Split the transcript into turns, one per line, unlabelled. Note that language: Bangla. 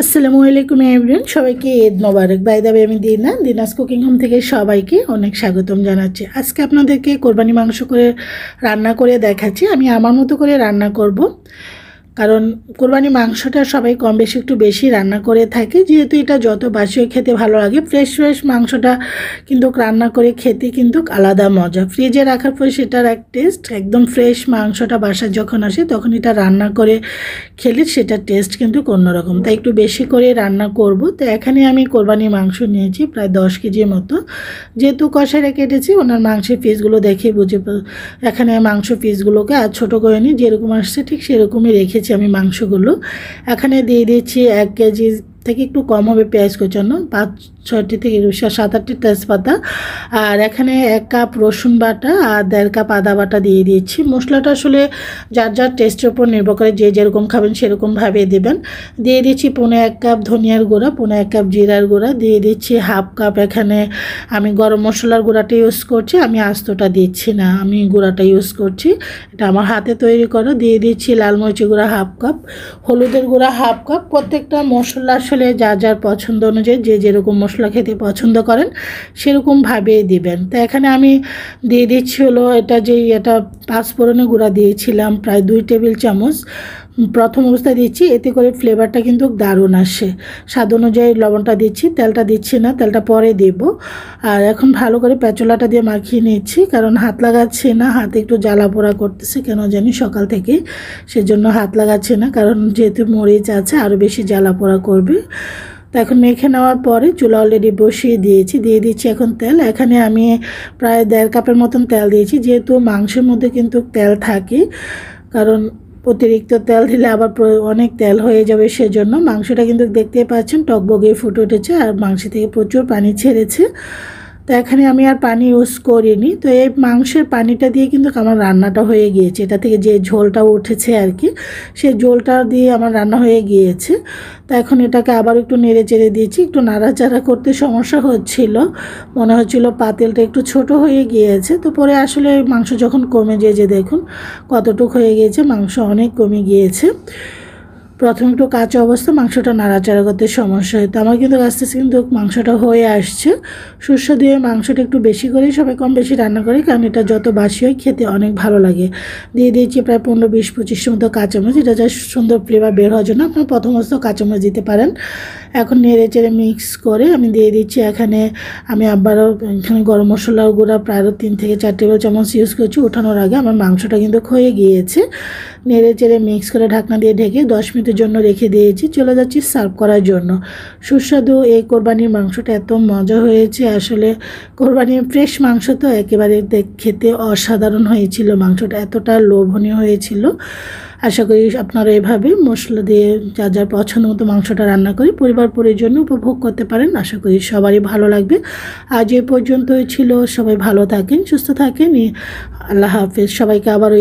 আসসালামু আলাইকুম এভরিওয়ান, সবাইকে ঈদ মোবারক। বাই দ্য ওয়ে, আমি দিনাস কুকিং হোম থেকে সবাইকে অনেক স্বাগতম জানাচ্ছি। আজকে আপনাদেরকে কোরবানি মাংস করে রান্না করে দেখাচ্ছি। আমি আমার মতো করে রান্না করব, কারণ কোরবানি মাংসটা সবাই কম বেশি একটু বেশি রান্না করে থাকে, যেহেতু এটা যত বাসিও খেতে ভালো লাগে। ফ্রেশ মাংসটা কিন্তু রান্না করে খেতে কিন্তু আলাদা মজা। ফ্রিজে রাখার পর সেটার এক টেস্ট, একদম ফ্রেশ মাংসটা বাসায় যখন আসে তখন এটা রান্না করে খেলে সেটার টেস্ট কিন্তু অন্যরকম। তাই একটু বেশি করে রান্না করব। তো এখানে আমি কোরবানি মাংস নিয়েছি প্রায় 10 কেজির মতো। যেহেতু কষাইরা কেটেছি, ওনার মাংসের পিসগুলো দেখে বুঝে এখানে মাংস পিসগুলোকে আর ছোটো করে নিই, যেরকম আসছে ঠিক সেরকমই রেখেছি আমি মাংসগুলো। এখানে দিয়ে দিচ্ছি 1 কেজি থেকে একটু কম হবে পেঁয়াজ কুচানো, 5-6টি থেকে 7-8টি তেজপাতা, আর এখানে 1 কাপ রসুন বাটা আর 1.5 কাপ আদা বাটা দিয়ে দিচ্ছি। মশলাটা আসলে যার যার টেস্টের উপর নির্ভর করে, যে যেরকম খাবেন সেরকমভাবে দেবেন। দিয়ে দিচ্ছি 1.5 কাপ ধনিয়ার গুঁড়া, 1.5 কাপ জিরার গুঁড়া, দিয়ে দিচ্ছি 1/2 কাপ এখানে আমি গরম মশলার গুঁড়াটা ইউজ করছি, আমি আস্তটা দিচ্ছি না, আমি গুঁড়াটা ইউজ করছি, এটা আমার হাতে তৈরি করা। দিয়ে দিচ্ছি লাল মরিচের গুঁড়া 1/2 কাপ, হলুদের গুঁড়া 1/2 কাপ। প্রত্যেকটা মশলা আসলে যার যার পছন্দ অনুযায়ী, যে যেরকম মশলা খেতে পছন্দ করেন সেরকমভাবেই দিবেন। তো এখানে আমি দিয়ে দিচ্ছি হলো এটা 5 ফোড়নের গুঁড়া দিয়েছিলাম প্রায় 2 টেবিল চামচ প্রথম অবস্থায় দিচ্ছি, এতে করে ফ্লেভারটা কিন্তু দারুণ আসে। স্বাদ অনুযায়ী লবণটা দিচ্ছি, তেলটা দিচ্ছি না, তেলটা পরে দেব। আর এখন ভালো করে পেঁচলাটা দিয়ে মাখিয়ে নিচ্ছি, কারণ হাত লাগাচ্ছি না, হাতে একটু জ্বালা পোড়া করতেছে কেন জানি সকাল থেকে, সেজন্য হাত লাগাচ্ছি না, কারণ যেহেতু মরিচ আছে আরও বেশি জ্বালা পোড়া করবে। তো এখন মেখে নেওয়ার পরে চুলা অলরেডি বসিয়ে দিয়েছি, দিয়ে দিচ্ছি এখন তেল। এখানে আমি প্রায় 1.5 কাপের মতন তেল দিয়েছি, যেহেতু মাংসের মধ্যে কিন্তু তেল থাকে, কারণ অতিরিক্ত তেল দিলে আবার অনেক তেল হয়ে যাবে, সেজন্য। মাংসটা কিন্তু দেখতেই পাচ্ছেন টকবগে ফুটে উঠেছে আর মাংস থেকে প্রচুর পানি ছেড়েছে। তো এখানে আমি আর পানি ইউজ করিনি। তো এই মাংসের পানিটা দিয়ে কিন্তু আমার রান্নাটা হয়ে গিয়েছে, এটা থেকে যে ঝোলটা উঠেছে আর কি, সেই ঝোলটা দিয়ে আমার রান্না হয়ে গিয়েছে। তো এখন এটাকে আবার একটু নেড়ে চেড়ে দিয়েছি। একটু নাড়াচাড়া করতে সমস্যা হচ্ছিল, মনে হচ্ছিল পাতিলটা একটু ছোট হয়ে গিয়েছে। তো পরে আসলে মাংস যখন কমে যায়, যে দেখুন কতটুকু হয়ে গিয়েছে, মাংস অনেক কমে গিয়েছে। প্রথমে একটু কাঁচা অবস্থা মাংসটা নাড়াচাড়া করতে সমস্যা হয়, তো আমার কিন্তু আস্তে আস্তে কিন্তু মাংসটা হয়ে আসছে। সুস্বাদু দিয়ে মাংসটা একটু বেশি করেই সবাই কম বেশি রান্না করে, কারণ এটা যত বাসি হয় খেতে অনেক ভালো লাগে। দিয়ে দিয়েছি প্রায় 15-20-25 মতো কাঁচামরিচ, এটা যা সুন্দর ফ্লেভার বের হওয়ার জন্য আপনার প্রথম অবস্থা কাঁচামরিচ দিতে পারেন। এখন নেড়ে চেড়ে মিক্স করে আমি দিয়ে দিচ্ছি এখানে, আমি আবারও এখানে গরম মশলার গুঁড়া প্রায় 3 থেকে 4 টেবিল চামচ ইউজ করছি। ওঠানোর আগে আমার মাংসটা কিন্তু হয়ে গিয়েছে। নেড়ে চেড়ে মিক্স করে ঢাকনা দিয়ে ঢেকে 10 মিনিটের জন্য রেখে দিয়েছি। চলে যাচ্ছি সার্ভ করার জন্য। সুস্বাদু এই কোরবানির মাংসটা এত মজা হয়েছে, আসলে কোরবানির ফ্রেশ মাংস তো একেবারে খেতে অসাধারণ হয়েছিল, মাংসটা এতটা লোভনীয় হয়েছিল। আশা করি আপনারা এভাবে মশলা দিয়ে যার যার পছন্দ মতো মাংসটা রান্না করে পরিবার পরিজন উপভোগ করতে পারেন। আশা করি সবারই ভালো লাগবে। আজ এ পর্যন্তই ছিল, সবাই ভালো থাকেন, সুস্থ থাকেন, আল্লাহ হাফেজ। সবাইকে আবার